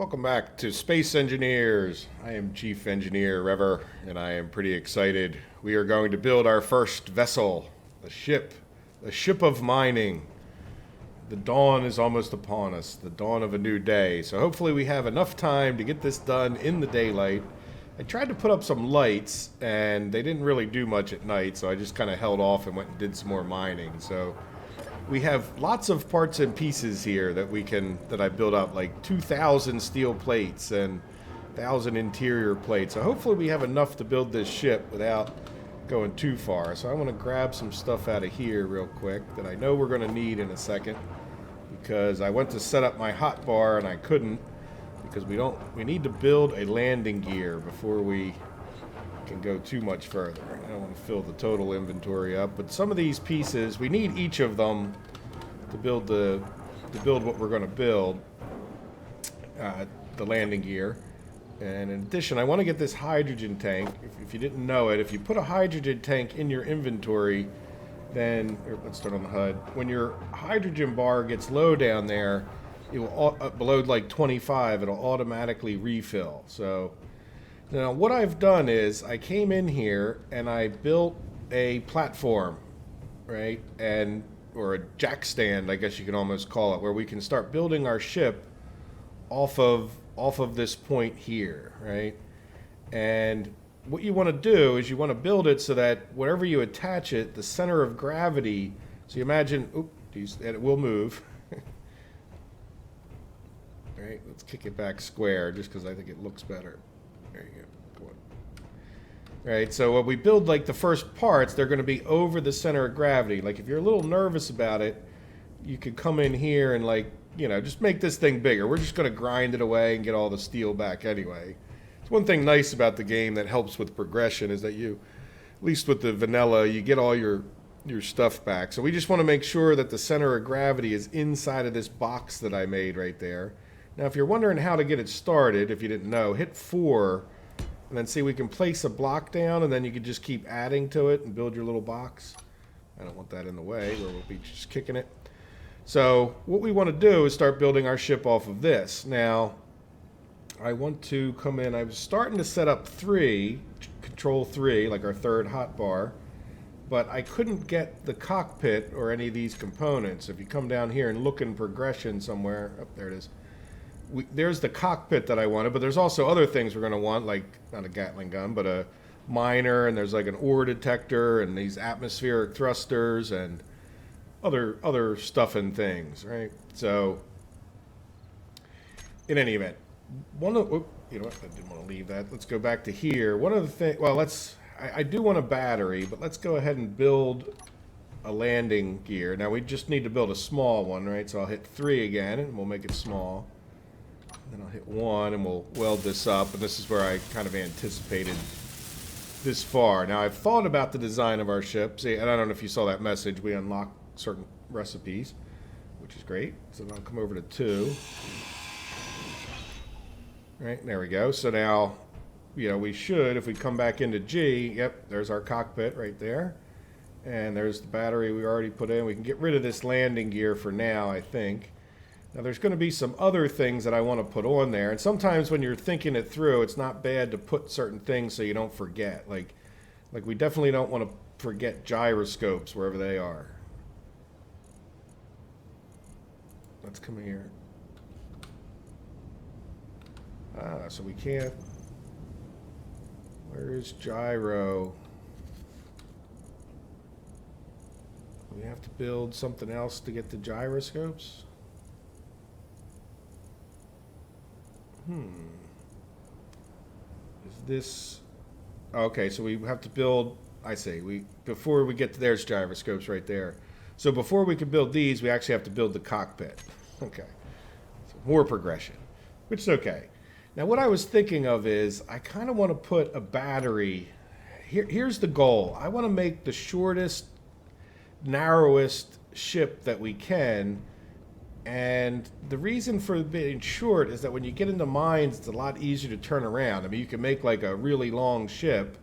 Welcome back to Space Engineers. I am Chief Engineer Rever, and I am pretty excited. We are going to build our first vessel, the ship of mining. The dawn is almost upon us, the dawn of a new day. So hopefully we have enough time to get this done in the daylight. I tried to put up some lights, and they didn't really do much at night, so I just kind of held off and went and did some more mining. So we have lots of parts and pieces here that I built up, like 2,000 steel plates and 1,000 interior plates. So hopefully we have enough to build this ship without going too far. So I want to grab some stuff out of here real quick that I know we're going to need in a second, because I went to set up my hot bar and I couldn't, because we need to build a landing gear before we can go too much further. I don't want to fill the total inventory up, but some of these pieces, we need each of them to build what we're going to build, the landing gear. And in addition, I want to get this hydrogen tank. If you didn't know it, if you put a hydrogen tank in your inventory, then let's start on the HUD. When your hydrogen bar gets low down there, it will below like 25. It'll automatically refill. So now what I've done is I came in here and I built a platform, right? Or a jack stand, I guess you can almost call it, where we can start building our ship off of this point here, right? And what you want to do is you want to build it so that wherever you attach it, the center of gravity, so you imagine, and it will move. All right, let's kick it back square just because I think it looks better. There you go. Go on. Right, so when we build like the first parts, they're going to be over the center of gravity. Like if you're a little nervous about it, you could come in here and just make this thing bigger. We're just going to grind it away and get all the steel back anyway. It's one thing nice about the game that helps with progression is that at least with the vanilla, you get all your stuff back. So we just want to make sure that the center of gravity is inside of this box that I made right there. Now, if you're wondering how to get it started, if you didn't know, hit 4, and then see we can place a block down, and then you can just keep adding to it and build your little box. I don't want that in the way where we'll be just kicking it. So what we want to do is start building our ship off of this. Now, I want to come in. I was starting to set up 3, control 3, like our third hotbar, but I couldn't get the cockpit or any of these components. If you come down here and look in progression somewhere, there it is. There's the cockpit that I wanted, but there's also other things we're going to want, like not a Gatling gun, but a miner, and there's like an ore detector, and these atmospheric thrusters, and other stuff and things, right? So, in any event, you know what? I didn't want to leave that. Let's go back to here. One of the things, well, I do want a battery, but let's go ahead and build a landing gear. Now we just need to build a small one, right? So I'll hit 3 again, and we'll make it small. Then I'll hit 1 and we'll weld this up, and this is where I kind of anticipated this far. Now I've thought about the design of our ship. See, and I don't know if you saw that message, we unlock certain recipes, which is great. So then I'll come over to 2. Right, there we go. So now, we should, if we come back into G, yep, there's our cockpit right there. And there's the battery we already put in. We can get rid of this landing gear for now, I think. Now there's going to be some other things that I want to put on there, and sometimes when you're thinking it through, it's not bad to put certain things so you don't forget. Like we definitely don't want to forget gyroscopes wherever they are. Let's come here. So we can't. Where is gyro? We have to build something else to get the gyroscopes? Is this okay? So we have to build. I see. Before we get to there's gyroscopes right there. So before we can build these, we actually have to build the cockpit. Okay, so more progression, which is okay. Now what I was thinking of is I kind of want to put a battery. Here's the goal. I want to make the shortest, narrowest ship that we can. And the reason for being short is that when you get into mines, it's a lot easier to turn around. I mean, you can make like a really long ship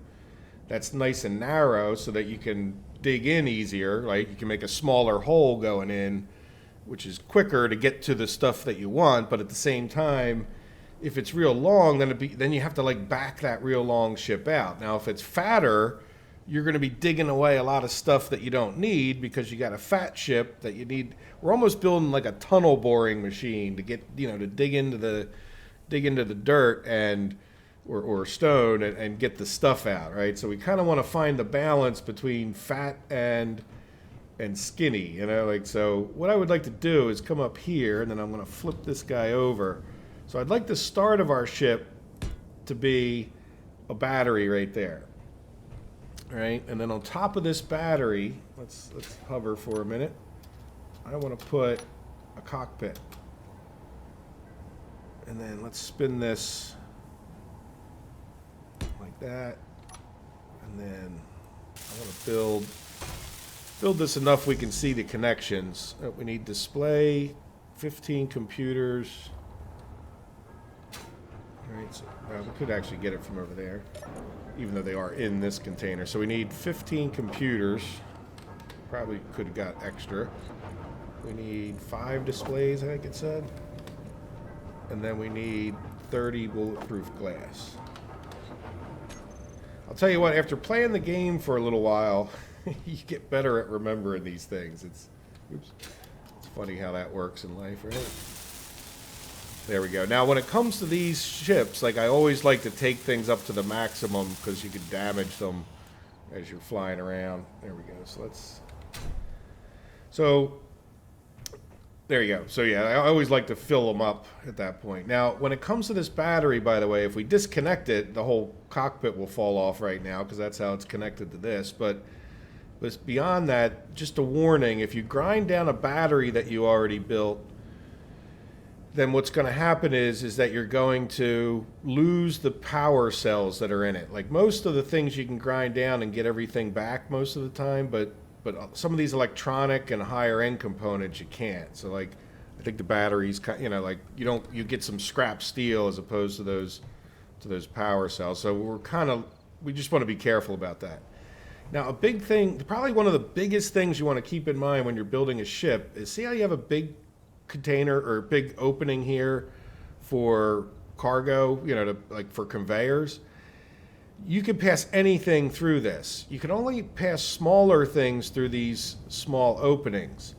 that's nice and narrow so that you can dig in easier. Like you can make a smaller hole going in, which is quicker to get to the stuff that you want, but at the same time, if it's real long, then you have to like back that real long ship out. Now, if it's fatter, you're going to be digging away a lot of stuff that you don't need because you got a fat ship that you need. We're almost building like a tunnel boring machine to get, to dig into the dirt and or stone and get the stuff out, right? So we kind of want to find the balance between fat and skinny, like. So what I would like to do is come up here, and then I'm going to flip this guy over. So I'd like the start of our ship to be a battery right there. Right, and then on top of this battery, let's hover for a minute. I want to put a cockpit, and then let's spin this like that, and then I want to build this enough we can see the connections. We need display, 15 computers. All right, so we could actually get it from over there, even though they are in this container. So we need 15 computers. Probably could have got extra. We need 5 displays, I think it said. And then we need 30 bulletproof glass. I'll tell you what, after playing the game for a little while, you get better at remembering these things. It's funny how that works in life, right? There we go. Now, when it comes to these ships, like, I always like to take things up to the maximum because you could damage them as you're flying around. There we go. So there you go. So yeah, I always like to fill them up at that point. Now, when it comes to this battery, by the way, if we disconnect it, the whole cockpit will fall off right now because that's how it's connected to this. But beyond that, just a warning, if you grind down a battery that you already built, then what's going to happen is that you're going to lose the power cells that are in it. Like, most of the things you can grind down and get everything back most of the time, but some of these electronic and higher end components you can't. So, like, I think the batteries, like, you get some scrap steel as opposed to those power cells. So we just want to be careful about that. Now, a big thing, probably one of the biggest things you want to keep in mind when you're building a ship is, see how you have a big container or big opening here for cargo, like for conveyors? You can pass anything through this. You can only pass smaller things through these small openings,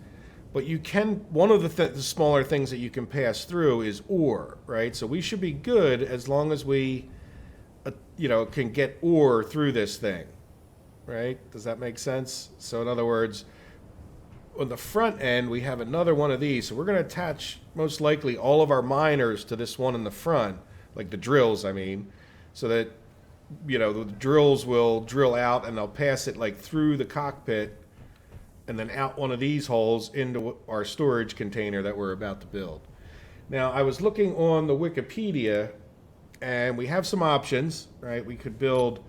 but you can, one of the smaller things that you can pass through is ore, right? So we should be good as long as we can get ore through this thing, right? Does that make sense? So in other words, on the front end, we have another one of these. So we're going to attach, most likely, all of our miners to this one in the front, like the drills, I mean, so that, the drills will drill out and they'll pass it like through the cockpit and then out one of these holes into our storage container that we're about to build. Now, I was looking on the Wikipedia, and we have some options, right? We could build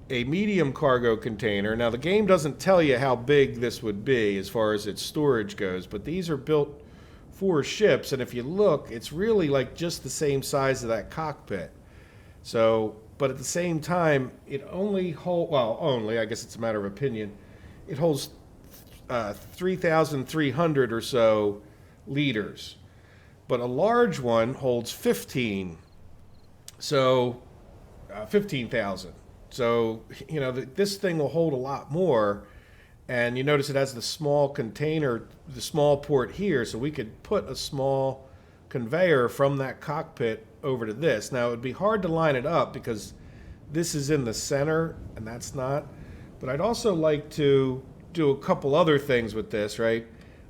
a medium cargo container. Now, the game doesn't tell you how big this would be as far as its storage goes, but these are built for ships, and if you look, it's really like just the same size of that cockpit. So, but at the same time, it only I guess it's a matter of opinion, it holds 3,300 or so liters, but a large one holds 15,000. So, this thing will hold a lot more. And you notice it has the small container, the small port here, so we could put a small conveyor from that cockpit over to this. Now, it would be hard to line it up because this is in the center and that's not. But I'd also like to do a couple other things with this, right?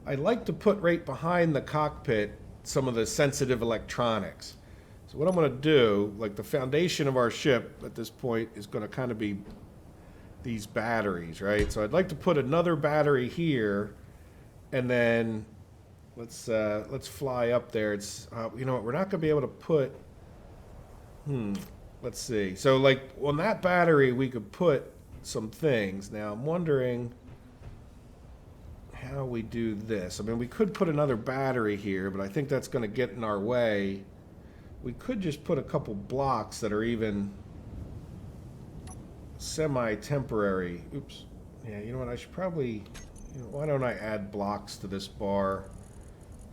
I'd like to put right behind the cockpit some of the sensitive electronics. So what I'm going to do, like the foundation of our ship at this point is going to kind of be these batteries, right? So I'd like to put another battery here, and then let's fly up there. It's we're not going to be able to put. Let's see. So like on that battery, we could put some things. Now I'm wondering how we do this. I mean, we could put another battery here, but I think that's going to get in our way. We could just put a couple blocks that are even semi-temporary. Oops. Yeah, you know what? I should probably, why don't I add blocks to this bar?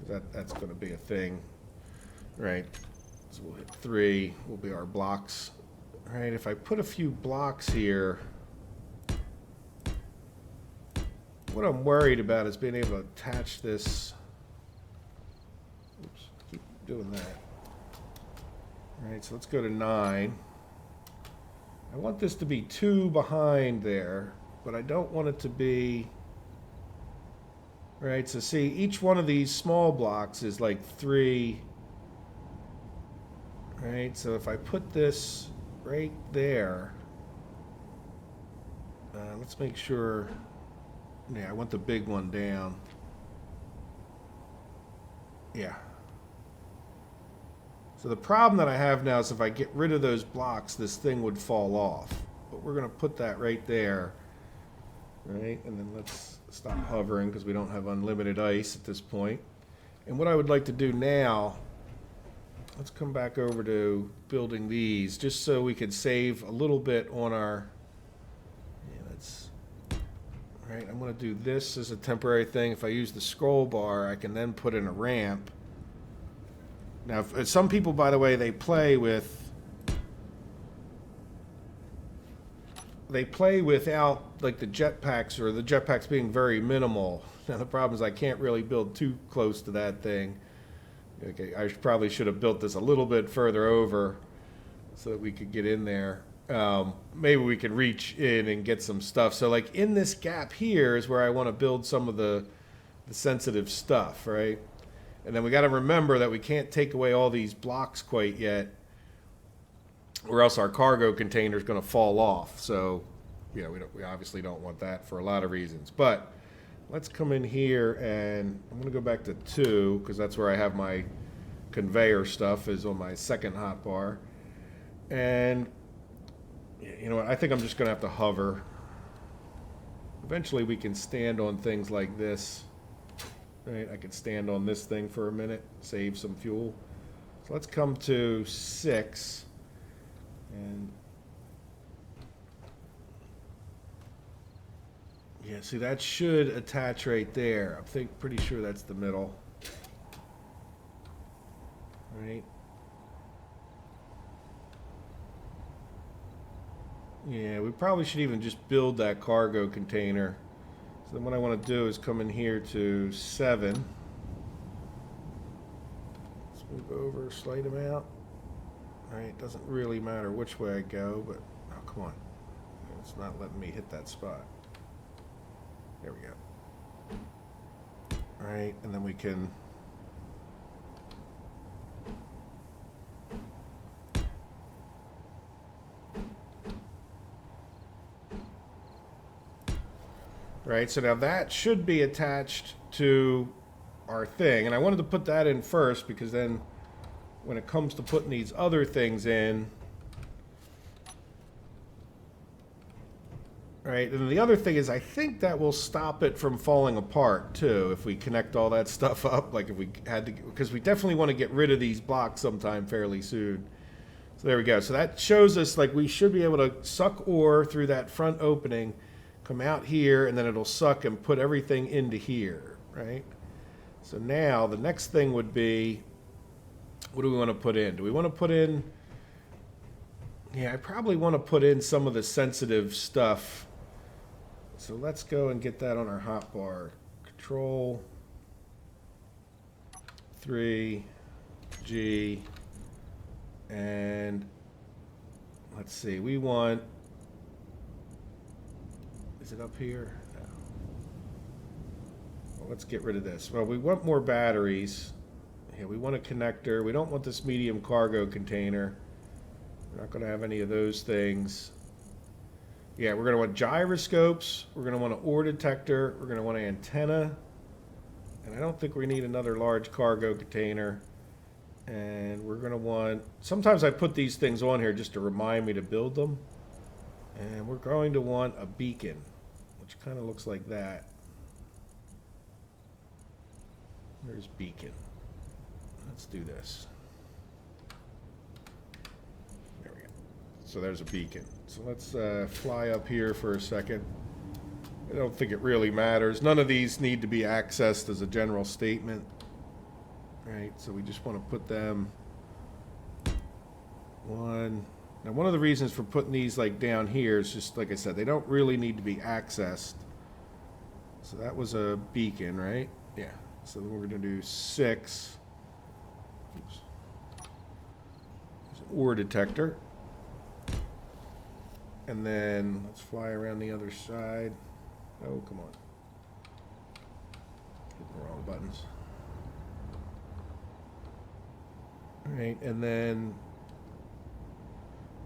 That's going to be a thing, right? So we'll hit 3, will be our blocks. All right, if I put a few blocks here, what I'm worried about is being able to attach this. Oops, keep doing that. All right, so let's go to 9. I want this to be 2 behind there, but I don't want it to be. All right, so see, each one of these small blocks is like 3. All right, so if I put this right there, let's make sure. Yeah, I want the big one down. Yeah. So the problem that I have now is if I get rid of those blocks, this thing would fall off. But we're going to put that right there. Right? And then let's stop hovering because we don't have unlimited ice at this point. And what I would like to do now, let's come back over to building these just so we could save a little bit on our. Right, I'm going to do this as a temporary thing. If I use the scroll bar, I can then put in a ramp. Now, some people, by the way, they play without like the jetpacks or the jetpacks being very minimal. Now, the problem is I can't really build too close to that thing. Okay, I probably should have built this a little bit further over so that we could get in there. Maybe we could reach in and get some stuff. So like in this gap here is where I want to build some of the sensitive stuff, right? And then we got to remember that we can't take away all these blocks quite yet, or else our cargo container is going to fall off. So, yeah, we obviously don't want that for a lot of reasons. But let's come in here and I'm going to go back to 2 because that's where I have my conveyor stuff is on my second hotbar. And you know what? I think I'm just going to have to hover. Eventually we can stand on things like this. Right? I could stand on this thing for a minute, save some fuel. So let's come to 6. And yeah, see that should attach right there. I'm pretty sure that's the middle. Right? Yeah, we probably should even just build that cargo container. So then what I want to do is come in here to 7. Let's move over a slight amount. All right, doesn't really matter which way I go, but oh, come on. It's not letting me hit that spot. There we go. All right, and then we can right, so now that should be attached to our thing. And I wanted to put that in first because then when it comes to putting these other things in, right, and the other thing is I think that will stop it from falling apart too if we connect all that stuff up, like if we had to, because we definitely want to get rid of these blocks sometime fairly soon. So there we go. So that shows us like we should be able to suck ore through that front opening, come out here, and then it'll suck and put everything into here, right? So now the next thing would be, what do we want to put in? Do we want to put in, yeah, I probably want to put in some of the sensitive stuff. So let's go and get that on our hotbar. Control 3 G, and let's see, we want, is it up here? No. Well, let's get rid of this. Well, we want more batteries. Yeah, we want a connector. We don't want this medium cargo container. We're not going to have any of those things. Yeah, we're going to want gyroscopes. We're going to want an ore detector. We're going to want an antenna. And I don't think we need another large cargo container. And we're going to want, sometimes I put these things on here just to remind me to build them. And we're going to want a beacon, which kind of looks like that. There's beacon. Let's do this. There we go. So there's a beacon. So let's fly up here for a second. I don't think it really matters. None of these need to be accessed as a general statement. Right, so we just want to put them One. Now, one of the reasons for putting these like down here is just like I said, they don't really need to be accessed. So that was a beacon, right? Yeah. So then we're going to do 6. Oops. There's an ore detector. And then let's fly around the other side. Oh, come on. Hit the wrong buttons. All right, and then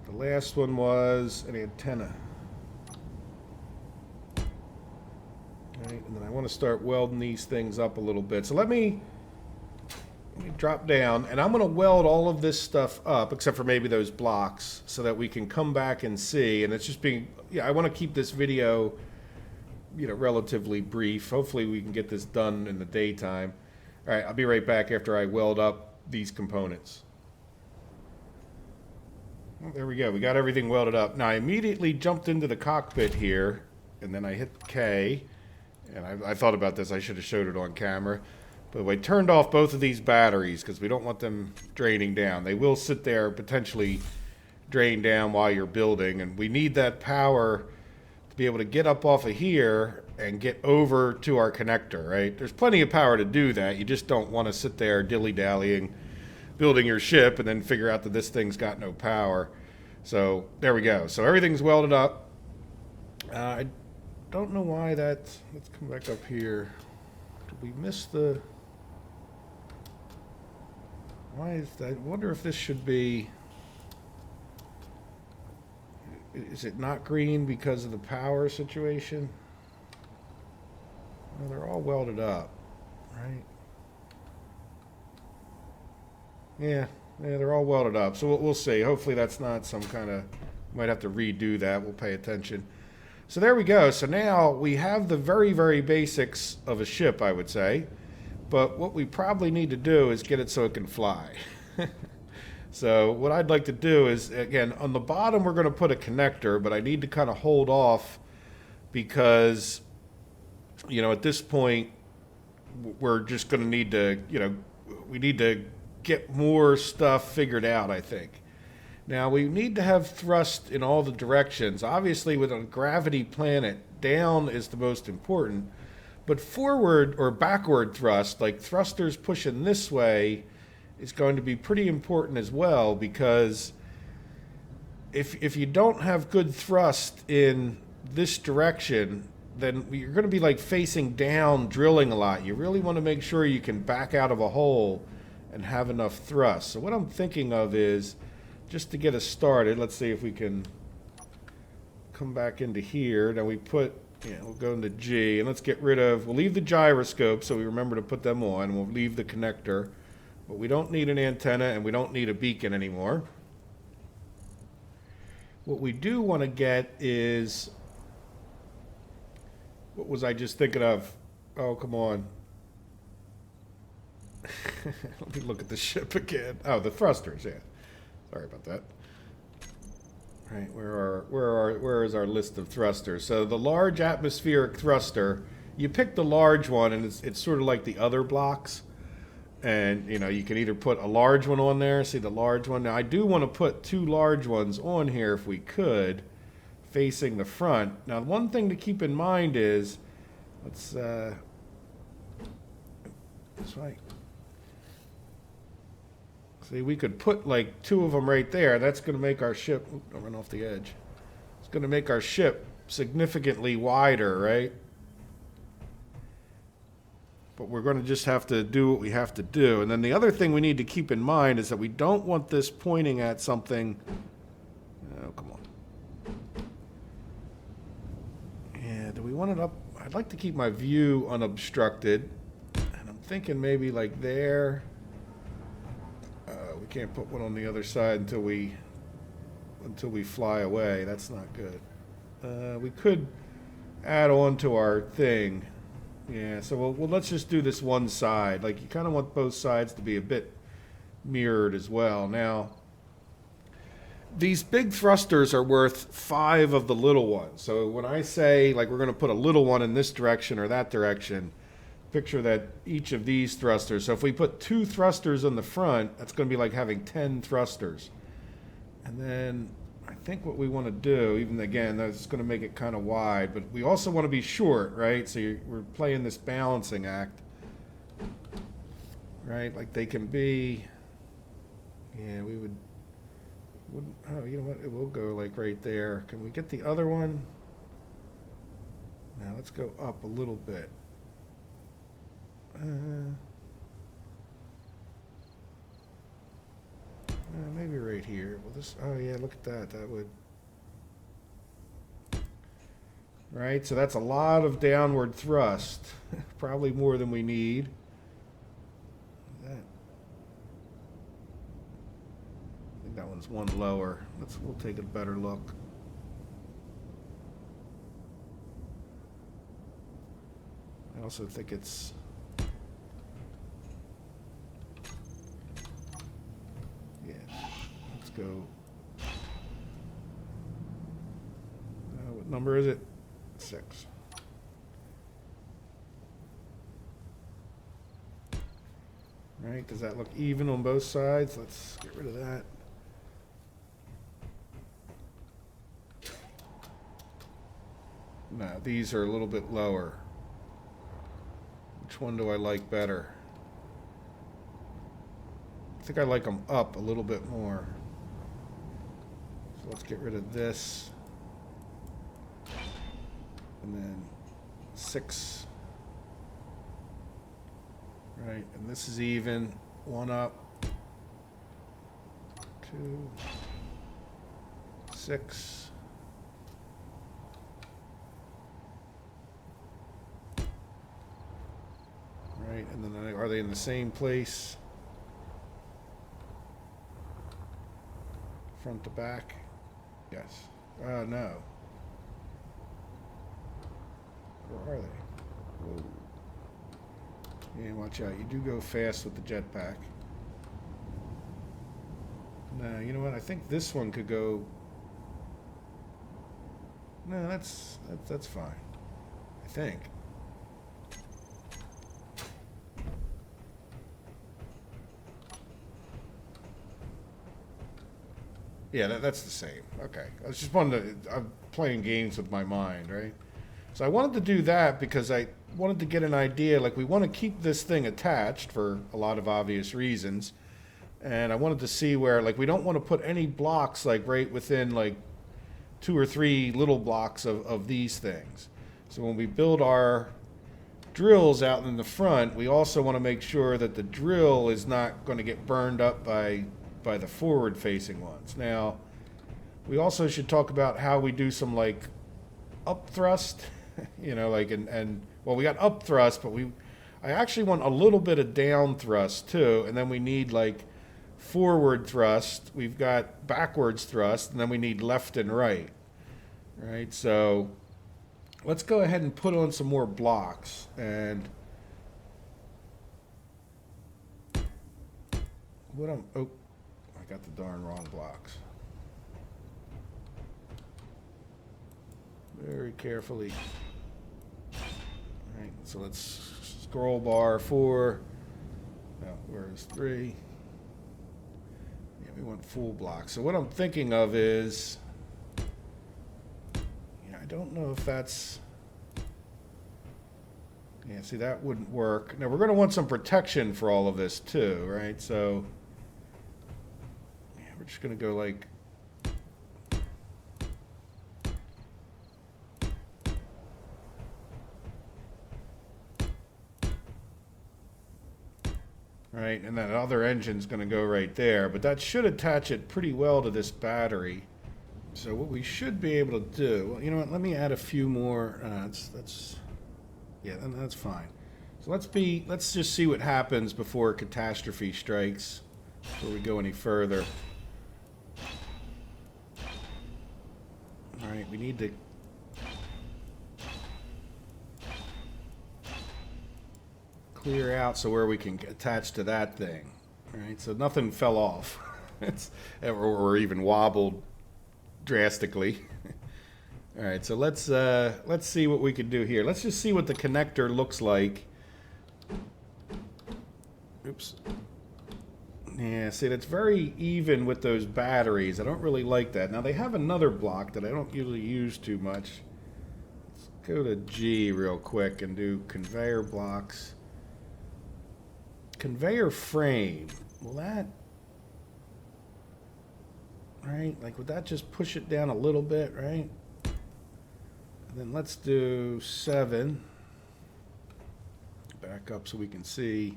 the last one was an antenna. All right, and then I want to start welding these things up a little bit. So let me drop down, and I'm going to weld all of this stuff up, except for maybe those blocks, so that we can come back and see. And it's just being, yeah, I want to keep this video, relatively brief. Hopefully we can get this done in the daytime. All right, I'll be right back after I weld up these components. Well, there we go. We got everything welded up. Now I immediately jumped into the cockpit here, and then I hit K, and I thought about this. I should have showed it on camera. But I turned off both of these batteries because we don't want them draining down. They will sit there, potentially drain down while you're building, and we need that power to be able to get up off of here and get over to our connector, right? There's plenty of power to do that. You just don't want to sit there dilly-dallying, building your ship, and then figure out that this thing's got no power. So there we go. So everything's welded up. I don't know why that's... Let's come back up here. Did we miss the... Why is that? I wonder if this should be... Is it not green because of the power situation? Well, they're all welded up, right? Yeah, they're all welded up. So we'll see. Hopefully that's not some kind of... Might have to redo that. We'll pay attention. So there we go. So now we have the very, very basics of a ship, I would say. But what we probably need to do is get it so it can fly. So what I'd like to do is, again, on the bottom we're going to put a connector, but I need to kind of hold off because, at this point we're just going to need to, we need to get more stuff figured out, I think. Now, we need to have thrust in all the directions. Obviously, with a gravity planet, down is the most important. But forward or backward thrust, like thrusters pushing this way, is going to be pretty important as well, because if you don't have good thrust in this direction, then you're going to be like facing down, drilling a lot. You really want to make sure you can back out of a hole and have enough thrust. So what I'm thinking of is, just to get us started, let's see if we can come back into here. Now we put... Yeah, we'll go into G, and let's get rid of... We'll leave the gyroscope, so we remember to put them on. We'll leave the connector. But we don't need an antenna, and we don't need a beacon anymore. What we do want to get is... What was I just thinking of? Oh, come on. Let me look at the ship again. Oh, the thrusters, yeah. Sorry about that. Right, where is our list of thrusters? So the large atmospheric thruster, you pick the large one, and it's sort of like the other blocks. And, you can either put a large one on there, see the large one. Now, I do want to put 2 large ones on here if we could, facing the front. Now, one thing to keep in mind is, let's, this way. See, we could put like 2 of them right there. That's going to make our ship... Oops, don't run off the edge. It's going to make our ship significantly wider, right? But we're going to just have to do what we have to do. And then the other thing we need to keep in mind is that we don't want this pointing at something... Oh, come on. Yeah, do we want it up? I'd like to keep my view unobstructed. And I'm thinking maybe like there... We can't put one on the other side until we fly away. That's not good. We could add on to our thing. Yeah, so well, let's just do this one side. Like, you kind of want both sides to be a bit mirrored as well. Now, these big thrusters are worth 5 of the little ones. So when I say, like, we're going to put a little one in this direction or that direction, picture that each of these thrusters, so if we put 2 thrusters on the front, that's going to be like having 10 thrusters. And then I think what we want to do, even again, that's going to make it kind of wide, but we also want to be short, right? So we're playing this balancing act, right? Like they can be, yeah, wouldn't, oh, you know what? It will go like right there. Can we get the other one? Now let's go up a little bit. Maybe right here. Well, this. Oh yeah, look at that. That would. Right. So that's a lot of downward thrust. Probably more than we need. That. I think that one's one lower. We'll take a better look. I also think it's. Go. What number is it? 6. Right? Does that look even on both sides? Let's get rid of that. No, these are a little bit lower. Which one do I like better? I think I like them up a little bit more. Let's get rid of this. And then 6. Right, and this is even. 1 up. 2. 6. Right, and then are they in the same place? Front to back? Yes. No. Where are they? Whoa. Yeah, watch out. You do go fast with the jetpack. No, you know what? I think this one could go. No, that's fine. I think. Yeah, that's the same. Okay. I was just I'm playing games with my mind, right? So I wanted to do that because I wanted to get an idea. Like, we want to keep this thing attached for a lot of obvious reasons. And I wanted to see where, like, we don't want to put any blocks, like, right within, like, 2 or 3 little blocks of these things. So when we build our drills out in the front, we also want to make sure that the drill is not going to get burned up by the forward-facing ones. Now, we also should talk about how we do some, like, up thrust, you know, like, and well, we got up thrust, but I actually want a little bit of down thrust too, and then we need, like, forward thrust, we've got backwards thrust, and then we need left and right, right? So let's go ahead and put on some more blocks, and oh, I got the darn wrong blocks. Very carefully. All right, so let's scroll bar 4. No, where's 3? Yeah, we want full blocks. So what I'm thinking of is, I don't know if that's, yeah, see, that wouldn't work. Now we're going to want some protection for all of this too, right? So yeah, we're just going to go like, right, and that other engine's going to go right there, but that should attach it pretty well to this battery. So what we should be able to do, well, you know what, let me add a few more, yeah, that's fine. So let's just see what happens before catastrophe strikes, before we go any further. All right, we need to clear out so where we can attach to that thing. All right, so nothing fell off, or even wobbled drastically. All right, so let's see what we can do here. Let's just see what the connector looks like. Oops. Yeah, see, that's very even with those batteries. I don't really like that. Now, they have another block that I don't usually use too much. Let's go to G real quick and do conveyor blocks. Conveyor frame. Will that... Right? Like, would that just push it down a little bit, right? And then let's do 7. Back up so we can see.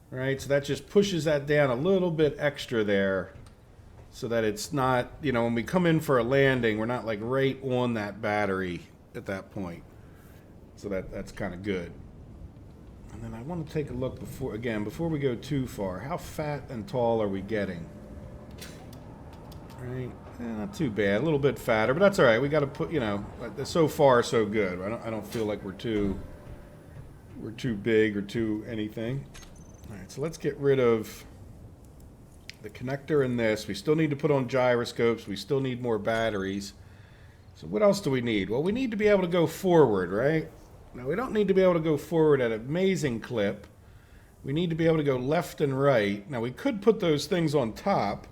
Right, so that just pushes that down a little bit extra there so that it's not, you know, when we come in for a landing, we're not like right on that battery at that point. So that's kind of good. And then I want to take a look before we go too far. How fat and tall are we getting? Right, not too bad. A little bit fatter, but that's all right. We got to put, you know, so far so good. I don't feel like we're too big or too anything. All right, so let's get rid of the connector in this. We still need to put on gyroscopes. We still need more batteries. So what else do we need? Well, we need to be able to go forward, right? Now, we don't need to be able to go forward at an amazing clip. We need to be able to go left and right. Now, we could put those things on top,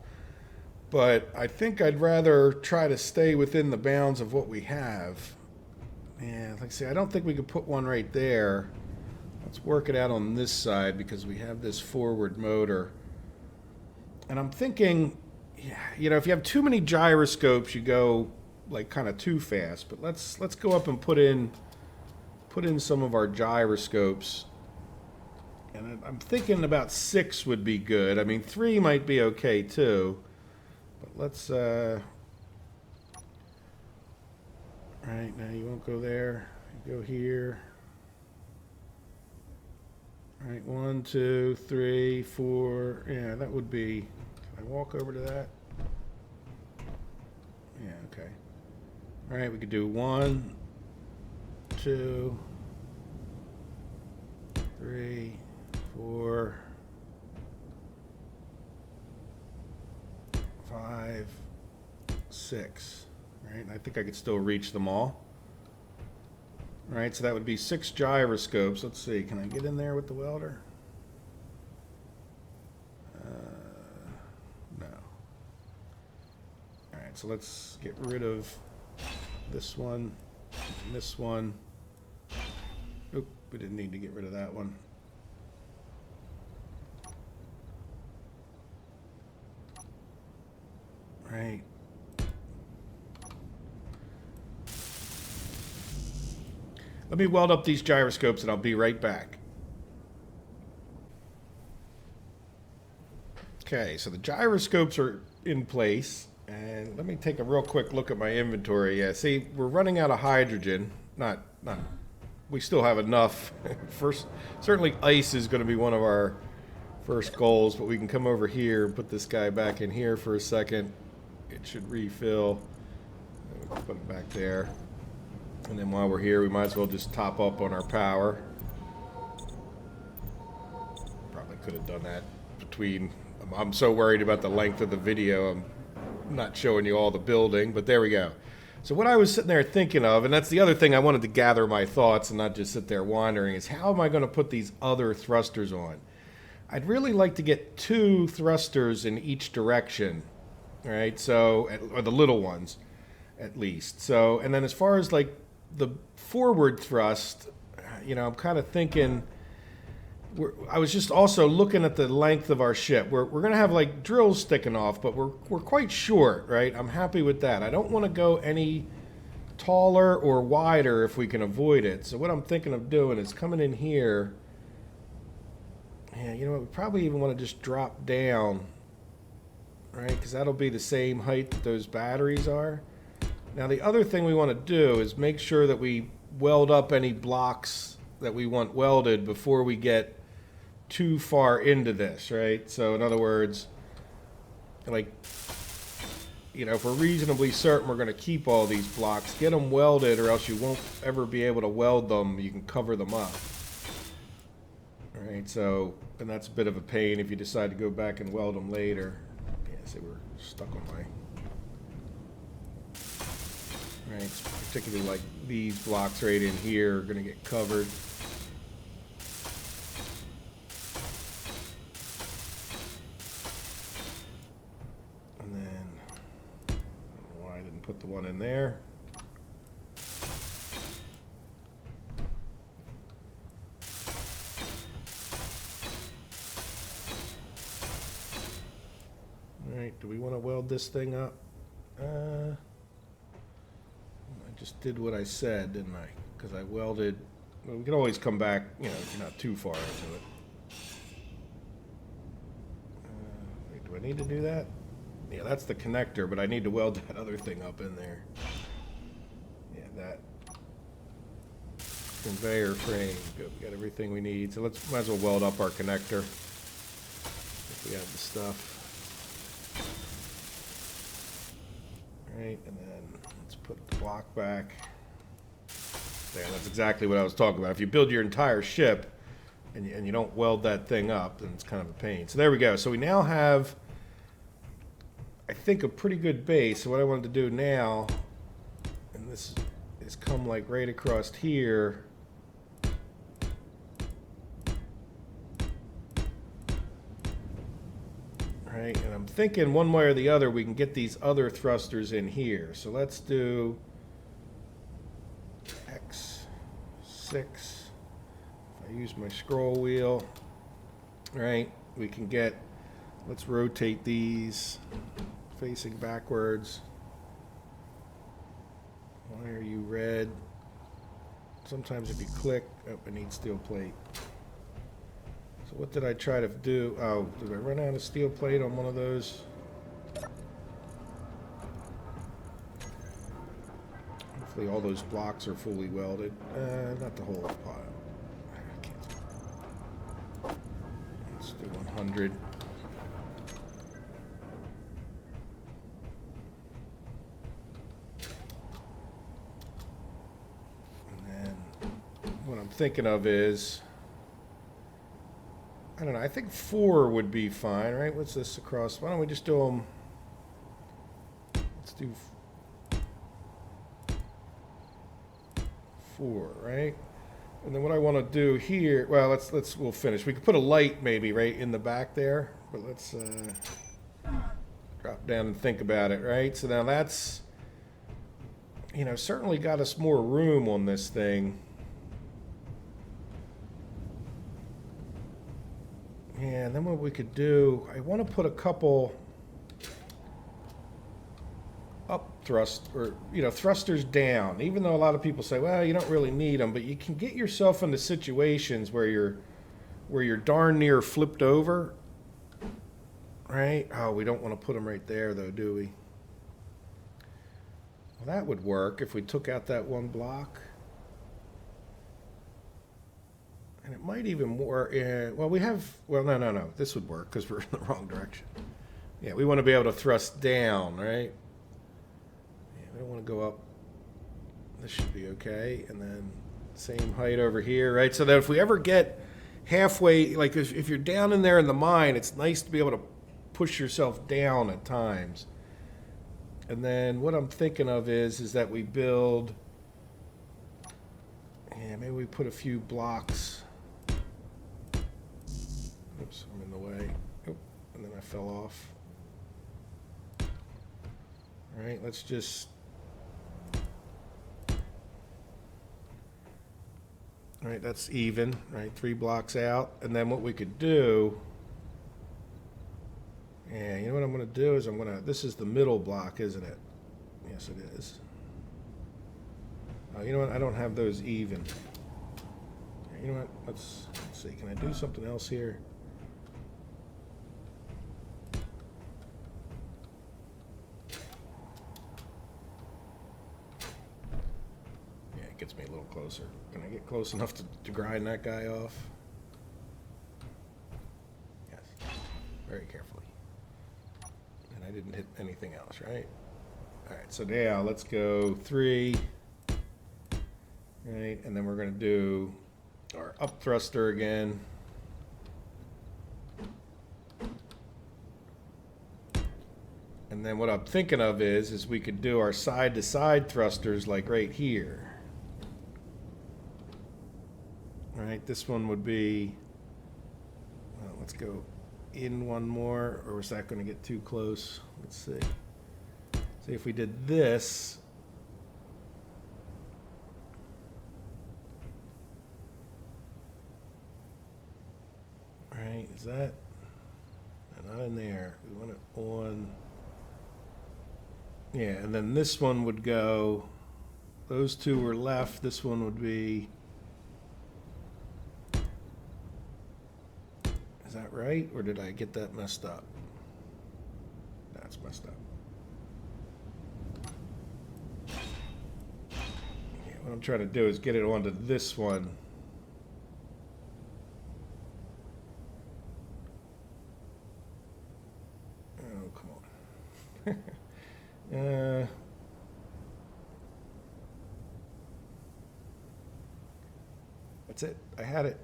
but I think I'd rather try to stay within the bounds of what we have. Yeah, like I say, I don't think we could put one right there. Let's work it out on this side because we have this forward motor. And I'm thinking, yeah, you know, if you have too many gyroscopes, you go like kind of too fast. But let's go up and put in some of our gyroscopes. And I'm thinking about 6 would be good. I mean, 3 might be okay too. But let's right, now you won't go there. You go here. All right, 1, 2, 3, 4. Yeah, that would be. Can I walk over to that? Yeah, okay. All right, we could do 1, 2, 3, 4, 5, 6. All right, I think I could still reach them all. All right, so that would be 6 gyroscopes. Let's see, can I get in there with the welder? No. All right, so let's get rid of this one and this one. Oop, we didn't need to get rid of that one. Right. Let me weld up these gyroscopes and I'll be right back. Okay, so the gyroscopes are in place. And let me take a real quick look at my inventory. Yeah, see, we're running out of hydrogen. We still have enough. First, certainly ice is going to be one of our first goals, but we can come over here and put this guy back in here for a second. It should refill. We can put it back there. And then while we're here, we might as well just top up on our power. Probably could have done that between... I'm so worried about the length of the video, I'm not showing you all the building, but there we go. So what I was sitting there thinking of, and that's the other thing I wanted to gather my thoughts and not just sit there wandering, is how am I going to put these other thrusters on? I'd really like to get 2 thrusters in each direction, right? So, or the little ones, at least. So, and then as far as like the forward thrust, you know, I'm kind of thinking, I was just also looking at the length of our ship. We're going to have like drills sticking off, but we're quite short, right? I'm happy with that. I don't want to go any taller or wider if we can avoid it. So what I'm thinking of doing is coming in here. Yeah, you know what? We probably even want to just drop down, right? Because that'll be the same height that those batteries are. Now the other thing we want to do is make sure that we weld up any blocks that we want welded before we get too far into this, right? So in other words, like, you know, if we're reasonably certain we're going to keep all these blocks, get them welded or else you won't ever be able to weld them. You can cover them up. All right, so, and that's a bit of a pain if you decide to go back and weld them later. Yeah, see, we're stuck on my... Right, particularly like these blocks right in here are going to get covered. want to weld this thing up? I just did what I said, didn't I? Because I welded. Well, we can always come back, you know, if you're not too far into it. Wait, do I need to do that? Yeah, that's the connector, but I need to weld that other thing up in there. Yeah, that conveyor frame. Good, we got everything we need. So let's might as well weld up our connector if we have the stuff. All right, and then let's put the block back. There, that's exactly what I was talking about. If you build your entire ship and you don't weld that thing up, then it's kind of a pain. So there we go. So we now have, I think, a pretty good base. So what I wanted to do now, and this is come like right across here. Right, and I'm thinking one way or the other we can get these other thrusters in here. So let's do X6. If I use my scroll wheel, right, we can get, let's rotate these facing backwards. Why are you red? Sometimes if you click, oh, I need steel plate. So what did I try to do? Oh, did I run out of steel plate on one of those? Hopefully all those blocks are fully welded. Not the whole pile. Let's do 100. And then what I'm thinking of is, I don't know, I think 4 would be fine, right? What's this across? Why don't we just do them? Let's do 4, right? And then what I want to do here, well, we'll finish. We could put a light maybe right in the back there, but let's drop down and think about it, right? So now that's, you know, certainly got us more room on this thing. Yeah, and then what we could do, I want to put a couple up thrust, or, you know, thrusters down, even though a lot of people say, well, you don't really need them, but you can get yourself into situations where you're darn near flipped over, right? Oh, we don't want to put them right there though, do we? Well, that would work if we took out that one block. And it might even work. Well, no. This would work because we're in the wrong direction. Yeah, we want to be able to thrust down, right? Yeah, we don't want to go up. This should be okay. And then same height over here, right? So that if we ever get halfway, like if you're down in there in the mine, it's nice to be able to push yourself down at times. And then what I'm thinking of is that we build, yeah, maybe we put a few blocks. Oops, I'm in the way. Oop, and then I fell off. All right, let's just. All right, that's even, right? 3 blocks out. And then what we could do, yeah, you know what I'm going to do is this is the middle block, isn't it? Yes, it is. You know what? I don't have those even. You know what? Let's see. Can I do something else here? Yeah, it gets me a little closer. Can I get close enough to grind that guy off? Yes. Very carefully. And I didn't hit anything else, right? All right, so now let's go 3. Right, and then we're going to do our up thruster again. And then what I'm thinking of is we could do our side-to-side thrusters like right here. All right, this one would be, well, let's go in one more, or is that going to get too close? Let's see. See if we did this. Right, is that? Not in there. We want it on. Yeah, and then this one would go, those two were left, this one would be, is that right? Or did I get that messed up? That's messed up. Yeah, what I'm trying to do is get it onto this one. Oh, come on. That's it. I had it.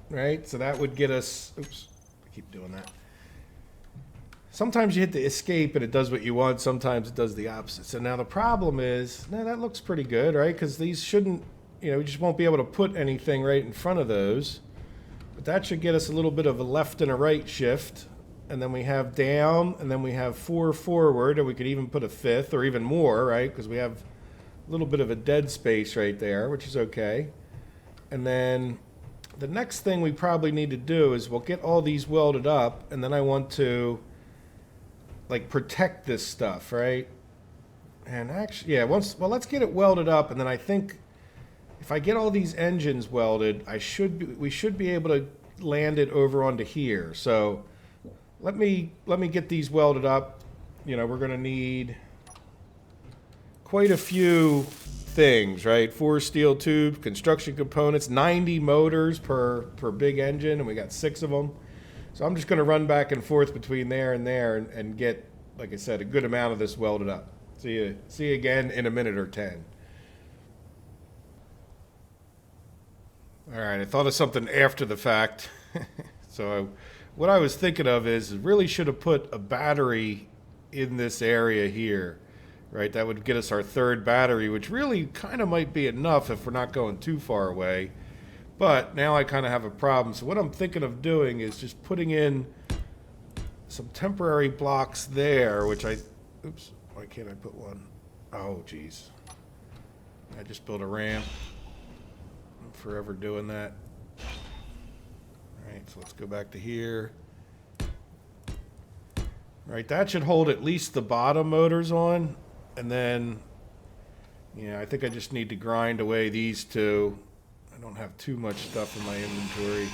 Right? So that would get us... Oops. I keep doing that. Sometimes you hit the escape and it does what you want. Sometimes it does the opposite. So now the problem is... Now that looks pretty good, right? Because these shouldn't... You know, we just won't be able to put anything right in front of those. But that should get us a little bit of a left and a right shift. And then we have down, and then we have 4 forward, or we could even put a 5th, or even more, right? Because we have a little bit of a dead space right there, which is okay. And then the next thing we probably need to do is we'll get all these welded up, and then I want to, like, protect this stuff, right? And actually, yeah, well, let's get it welded up, and then I think if I get all these engines welded, we should be able to land it over onto here. So let me get these welded up. You know, we're going to need quite a few things, right? 4 steel tubes, construction components, 90 motors per big engine, and we got 6 of them. So I'm just going to run back and forth between there and get, like I said, a good amount of this welded up. See you again in a minute or 10. All right, I thought of something after the fact. What I was thinking of is really should have put a battery in this area here, right? That would get us our 3rd battery, which really kind of might be enough if we're not going too far away. But now I kind of have a problem. So what I'm thinking of doing is just putting in some temporary blocks there, which oops, why can't I put one? Oh, geez. I just built a ramp. I'm forever doing that. All right, so let's go back to here. All right, that should hold at least the bottom motors on. And then, yeah, I think I just need to grind away these 2. I don't have too much stuff in my inventory.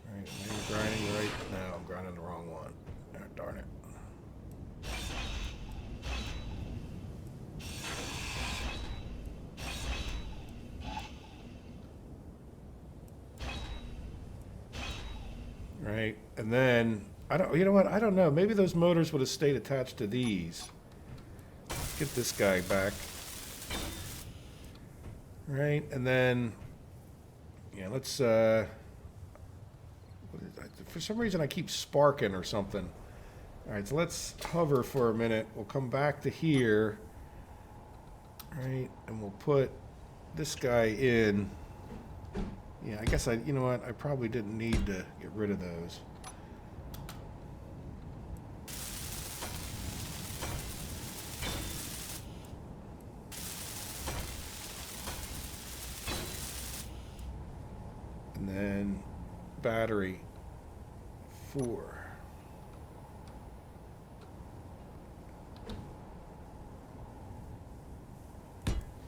All right, am I grinding the right? No, I'm grinding the wrong one. Oh, darn it. Right, and then you know what? I don't know. Maybe those motors would have stayed attached to these. Let's get this guy back. Right, and then, yeah, let's, for some reason I keep sparking or something. All right, so let's hover for a minute. We'll come back to here. Right, and we'll put this guy in. Yeah, I guess you know what? I probably didn't need to get rid of those. And then battery 4.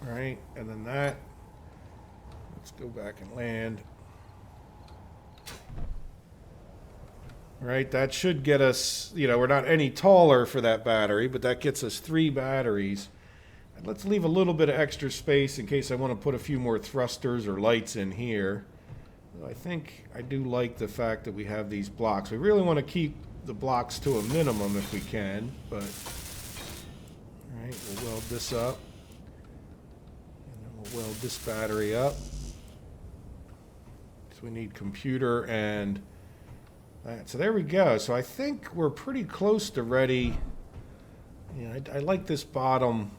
All right, and then that. Let's go back and land. All right, that should get us, you know, we're not any taller for that battery, but that gets us 3 batteries. And let's leave a little bit of extra space in case I want to put a few more thrusters or lights in here. I think I do like the fact that we have these blocks. We really want to keep the blocks to a minimum if we can, but all right, we'll weld this up. And then we'll weld this battery up. So we need computer and that. So there we go. So I think we're pretty close to ready. Yeah, I like this bottom.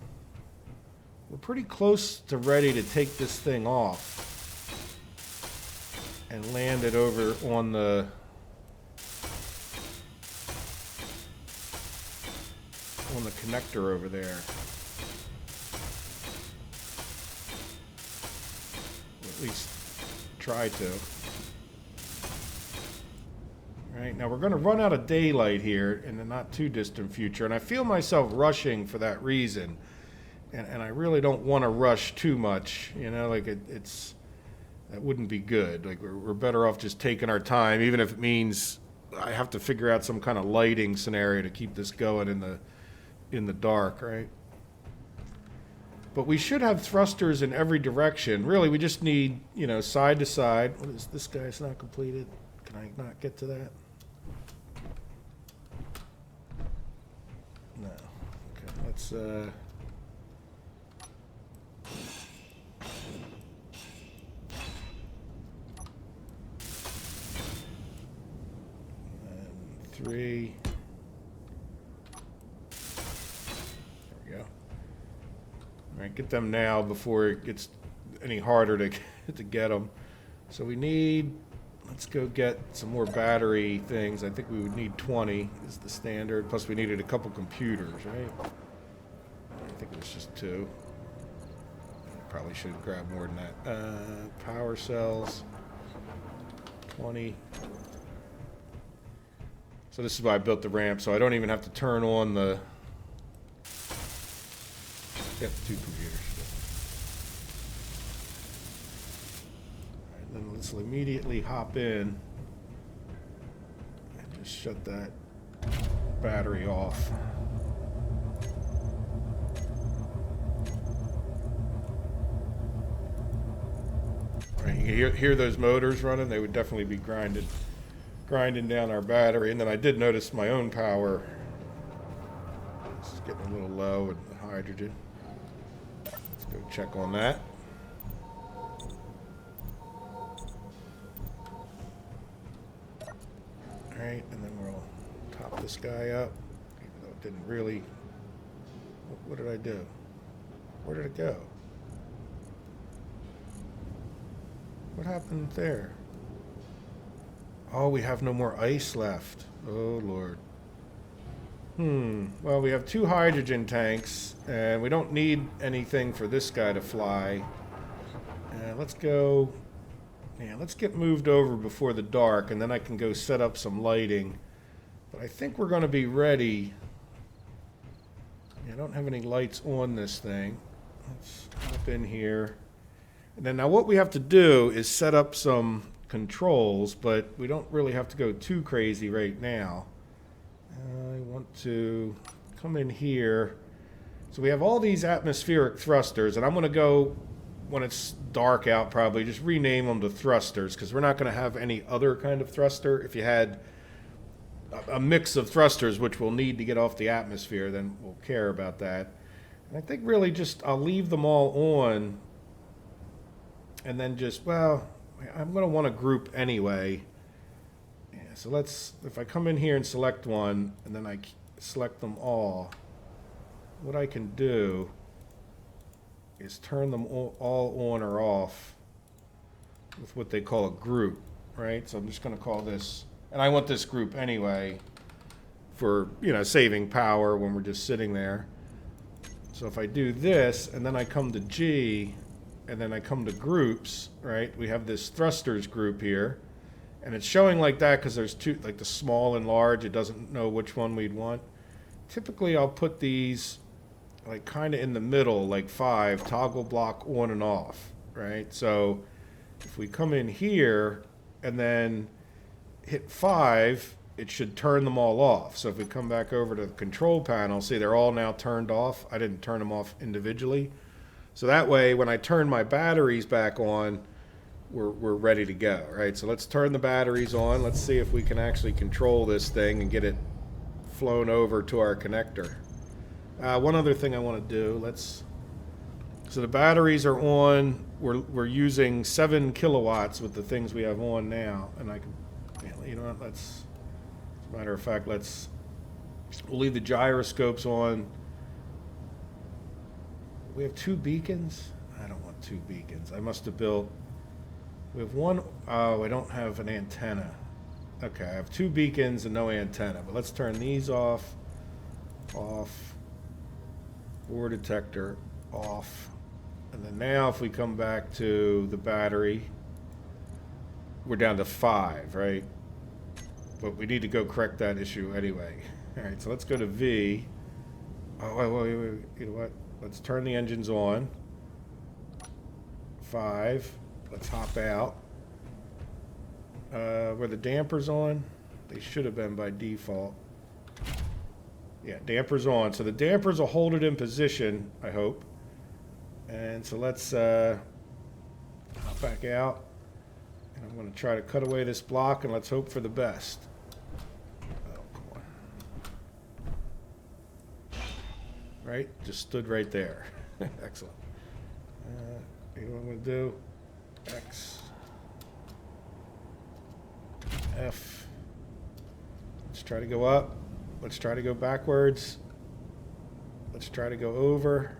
We're pretty close to ready to take this thing off and land it over on the connector over there. Or at least try to. Right, now we're going to run out of daylight here in the not too distant future, and I feel myself rushing for that reason. And I really don't want to rush too much, you know, like it's that wouldn't be good. Like we're better off just taking our time, even if it means I have to figure out some kind of lighting scenario to keep this going in the dark, right? But we should have thrusters in every direction. Really, we just need, you know, side to side. What is this guy's not completed? Can I not get to that? No. Okay, let's and 3. There we go. All right, get them now before it gets any harder to get them. So we need, let's go get some more battery things. I think we would need 20 is the standard. Plus we needed a couple computers, right? I think it was just 2. Probably should grab more than that. Power cells, 20. So this is why I built the ramp, so I don't even have to turn on the... Get 2 computers. All right, then let's immediately hop in and just shut that battery off. All right, you hear those motors running? They would definitely be grinding down our battery. And then I did notice my own power is getting a little low with the hydrogen. Let's go check on that. All right, and then we'll top this guy up, even though it didn't really. What did I do? Where did it go? What happened there? Oh, we have no more ice left. Oh, Lord. Well, we have 2 hydrogen tanks, and we don't need anything for this guy to fly. Let's go... Yeah, let's get moved over before the dark, and then I can go set up some lighting. But I think we're going to be ready. Yeah, I don't have any lights on this thing. Let's hop in here. And then now what we have to do is set up some controls, but we don't really have to go too crazy right now. I want to come in here. So we have all these atmospheric thrusters, and I'm going to go, when it's dark out probably, just rename them to thrusters, because we're not going to have any other kind of thruster. If you had a mix of thrusters, which we'll need to get off the atmosphere, then we'll care about that. And I think really just I'll leave them all on, and then just, well, I'm going to want to group anyway. Yeah, so let's, if I come in here and select one, and then I select them all, what I can do is turn them all on or off with what they call a group, right? So I'm just going to call this, and I want this group anyway for, you know, saving power when we're just sitting there. So if I do this, and then I come to G, and then I come to groups, right? We have this thrusters group here, and it's showing like that because there's 2, like the small and large. It doesn't know which one we'd want. Typically, I'll put these like kind of in the middle, like 5, toggle block on and off, right? So if we come in here and then hit 5, it should turn them all off. So if we come back over to the control panel, see they're all now turned off. I didn't turn them off individually. So that way, when I turn my batteries back on, we're ready to go, right? So let's turn the batteries on. Let's see if we can actually control this thing and get it flown over to our connector. One other thing I want to do, so the batteries are on. We're using 7 kilowatts with the things we have on now, and I can, you know what? As a matter of fact, we'll leave the gyroscopes on. We have 2 beacons. I don't want 2 beacons. I must have built. We have 1. Oh, I don't have an antenna. Okay, I have 2 beacons and no antenna. But let's turn these off. Or detector off. And then now if we come back to the battery, we're down to 5, right? but we need to go correct that issue anyway. All right, so let's go to V. Oh, wait. You know what? Let's turn the engines on. 5. Let's hop out. Were the dampers on? They should have been by default. Yeah, dampers on. So the dampers will hold it in position, I hope. And so let's hop back out. And I'm going to try to cut away this block, and let's hope for the best. Oh, come on. Right? Just stood right there. Excellent. You know what I'm going to do? X. F. Let's try to go up. Let's try to go backwards. Let's try to go over.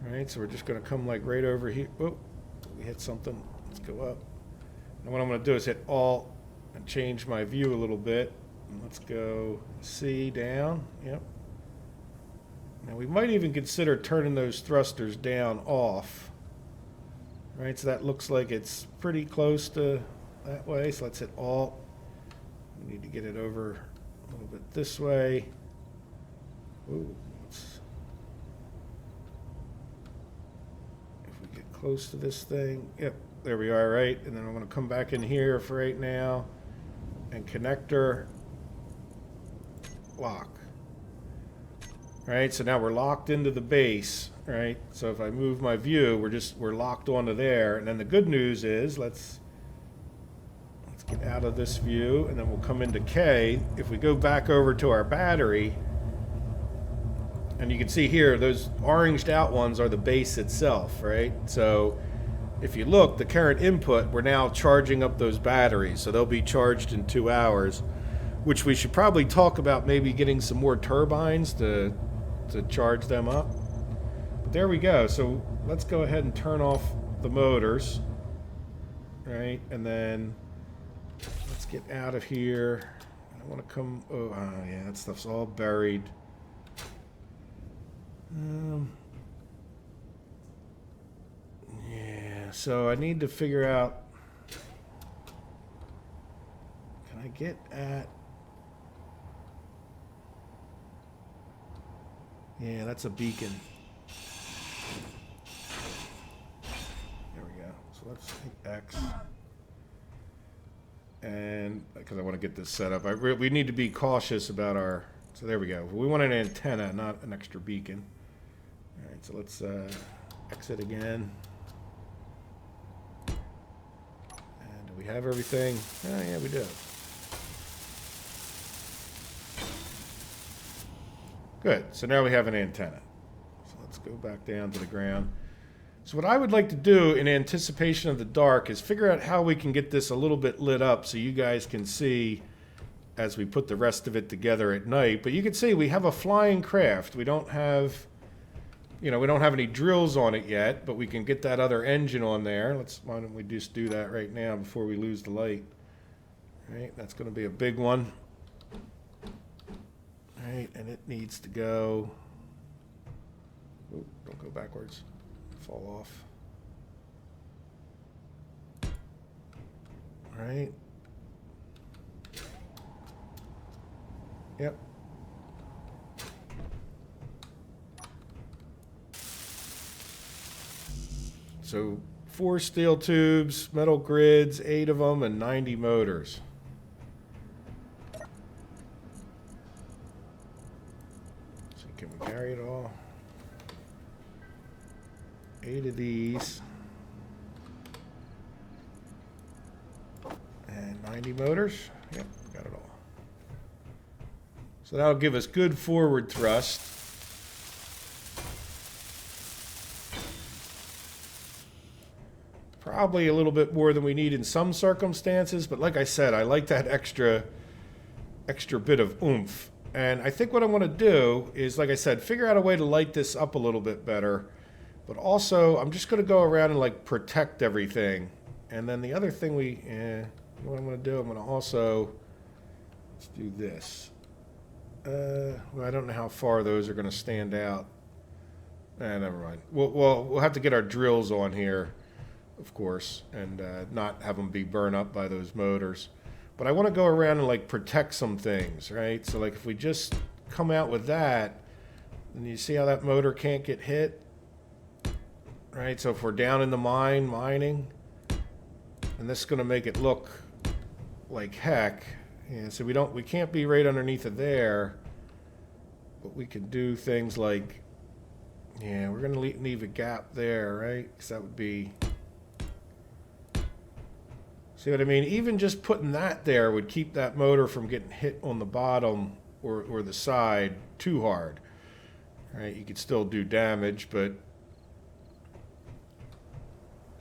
All right, so we're just going to come like right over here. Oh, we hit something. Let's go up. And what I'm going to do is hit Alt and change my view a little bit. And let's go C down. Yep. Now we might even consider turning those thrusters down off. Right, so that looks like it's pretty close to that way. So let's hit Alt. We need to get it over a little bit this way. Ooh, if we get close to this thing, yep, there we are, right? And then I'm going to come back in here for right now and connector lock. Right, so now we're locked into the base, right? So if I move my view, we're locked onto there. And then the good news is let's get out of this view, and then we'll come into K. If we go back over to our battery, and you can see here, those oranged out ones are the base itself, right? So if you look, the current input, we're now charging up those batteries. So they'll be charged in 2 hours, which we should probably talk about maybe getting some more turbines to charge them up. But there we go. So let's go ahead and turn off the motors, right? And then let's get out of here. I want to come, yeah, that stuff's all buried. Yeah, so I need to figure out, can I get at, yeah, that's a beacon. There we go. So let's hit X. And because I want to get this set up, we need to be cautious about our, so there we go. We want an antenna, not an extra beacon. All right, so let's exit again. And do we have everything? Oh, yeah, we do. Good, so now we have an antenna. So let's go back down to the ground. So what I would like to do in anticipation of the dark is figure out how we can get this a little bit lit up so you guys can see as we put the rest of it together at night. But you can see we have a flying craft. We don't have, we don't have any drills on it yet, but we can get that other engine on there. Why don't we just do that right now before we lose the light? All right, that's going to be a big one. All right, and it needs to go. Oh, don't go backwards. Fall off. All right. Yep. So 4 steel tubes, metal grids, 8 of them, and 90 motors. So can we carry it all? 8 of these. And 90 motors. Yep, got it all. So that'll give us good forward thrust. Probably a little bit more than we need in some circumstances, but like I said, I like that extra bit of oomph. And I think what I want to do is, like I said, figure out a way to light this up a little bit better. But also, I'm just going to go around and like protect everything. And then the other thing what I'm going to do, I'm going to also, let's do this. Well, I don't know how far those are going to stand out. Never mind. We'll have to get our drills on here, of course, and not have them be burned up by those motors. But I want to go around and like protect some things, right? So like if we just come out with that, and you see how that motor can't get hit, right? So if we're down in the mining, and this is going to make it look like heck. Yeah, so we can't be right underneath of there, but we can do things like, yeah, we're going to leave a gap there, right? Because that would be, see what I mean? Even just putting that there would keep that motor from getting hit on the bottom or the side too hard, right? You could still do damage, but,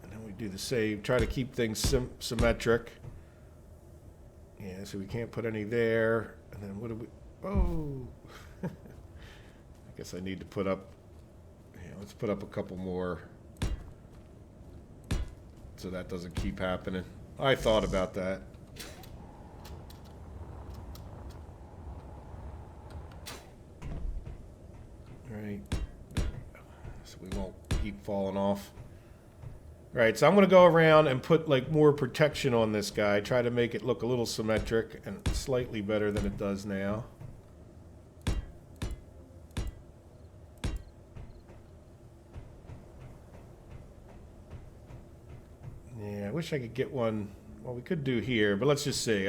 and then we do the save, try to keep things symmetric. Yeah, so we can't put any there. And then what do we, oh, I guess I need to put up, yeah, let's put up a couple more so that doesn't keep happening. I thought about that. Right, so we won't keep falling off. Right, so I'm going to go around and put like more protection on this guy, try to make it look a little symmetric and slightly better than it does now. Yeah, I wish I could get one, well we could do here, but let's just see.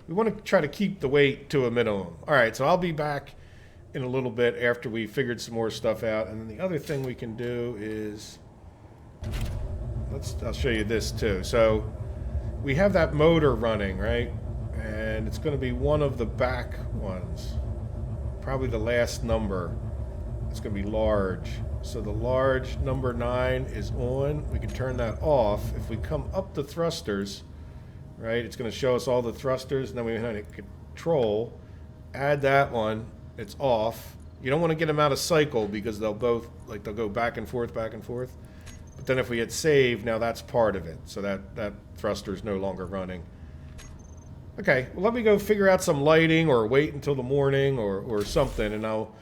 We want to try to keep the weight to a minimum. Alright, so I'll be back in a little bit after we figured some more stuff out, and then the other thing we can do is, I'll show you this too. So we have that motor running, right? And it's going to be one of the back ones. Probably the last number. It's going to be large. So the large number 9 is on. We can turn that off. If we come up the thrusters, right, it's going to show us all the thrusters. And then we hit control. Add that one. It's off. You don't want to get them out of cycle because they'll both, like they'll go back and forth, back and forth. But then if we hit save, now that's part of it. So that thruster is no longer running. Okay, well, let me go figure out some lighting or wait until the morning or something. And all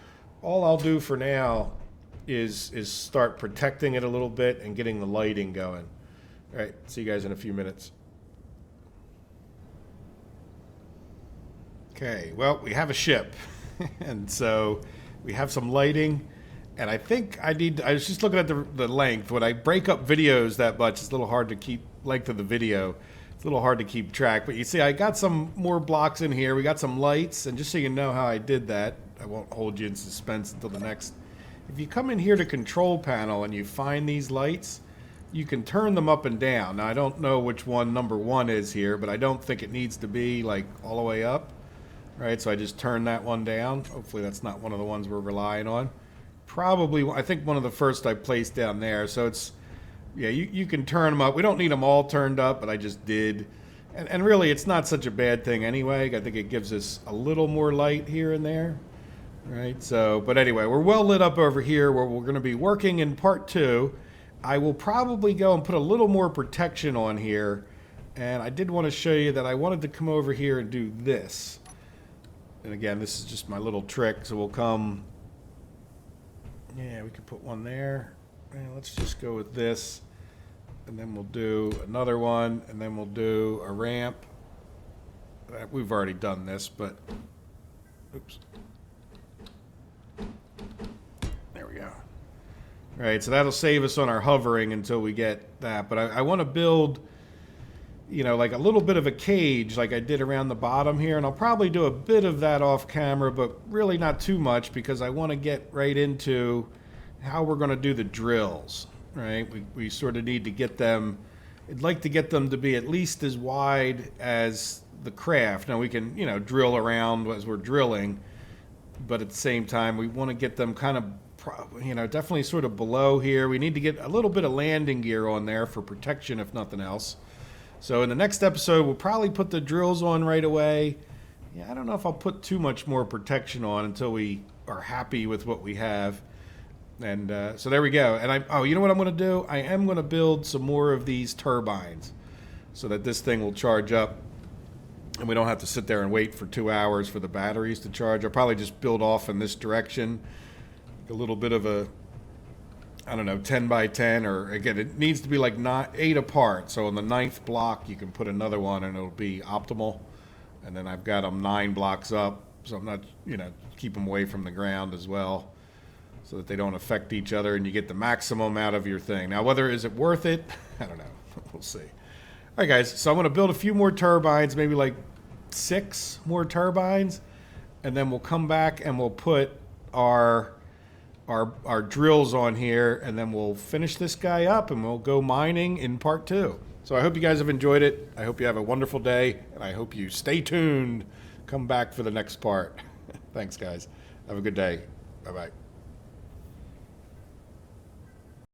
I'll do for now is start protecting it a little bit and getting the lighting going. All right, see you guys in a few minutes. Okay, well, we have a ship. And so we have some lighting. And I think I was just looking at the length. When I break up videos that much, it's a little hard to keep length of the video. It's a little hard to keep track. But you see, I got some more blocks in here. We got some lights. And just so you know how I did that, I won't hold you in suspense until the next. If you come in here to control panel and you find these lights, you can turn them up and down. Now, I don't know which one number 1 is here, but I don't think it needs to be like all the way up. Right, so I just turned that one down. Hopefully that's not one of the ones we're relying on. Probably, I think one of the first I placed down there. So it's, yeah, you can turn them up. We don't need them all turned up, but I just did. And really, it's not such a bad thing anyway. I think it gives us a little more light here and there. Right, so, but anyway, we're well lit up over here where we're going to be working in part 2. I will probably go and put a little more protection on here. And I did want to show you that I wanted to come over here and do this. And again, this is just my little trick. So we'll come... Yeah, we could put one there. And let's just go with this. And then we'll do another one. And then we'll do a ramp. We've already done this, but... Oops. There we go. All right, so that'll save us on our hovering until we get that. But I want to build, you know, like a little bit of a cage like I did around the bottom here. And I'll probably do a bit of that off camera, but really not too much because I want to get right into how we're going to do the drills, right? We sort of need to get them, I'd like to get them to be at least as wide as the craft. Now we can, you know, drill around as we're drilling, but at the same time we want to get them kind of, you know, definitely sort of below here. We need to get a little bit of landing gear on there for protection if nothing else. So in the next episode we'll probably put the drills on right away. Yeah, I don't know if I'll put too much more protection on until we are happy with what we have. And so there we go. And you know what I'm going to do? I am going to build some more of these turbines so that this thing will charge up and we don't have to sit there and wait for 2 hours for the batteries to charge. I'll probably just build off in this direction, a little bit of a, I don't know, 10 by 10, or again, it needs to be like 8 apart. So on the 9th block, you can put another one and it'll be optimal. And then I've got them 9 blocks up, so I'm not, keep them away from the ground as well, so that they don't affect each other and you get the maximum out of your thing. Now, whether is it worth it, I don't know. We'll see. All right, guys, so I'm going to build a few more turbines, maybe like 6 more turbines, and then we'll come back and we'll put our drills on here, and then we'll finish this guy up and we'll go mining in part 2. So I hope you guys have enjoyed it. I hope you have a wonderful day, and I hope you stay tuned. Come back for the next part. Thanks, guys. Have a good day. Bye-bye.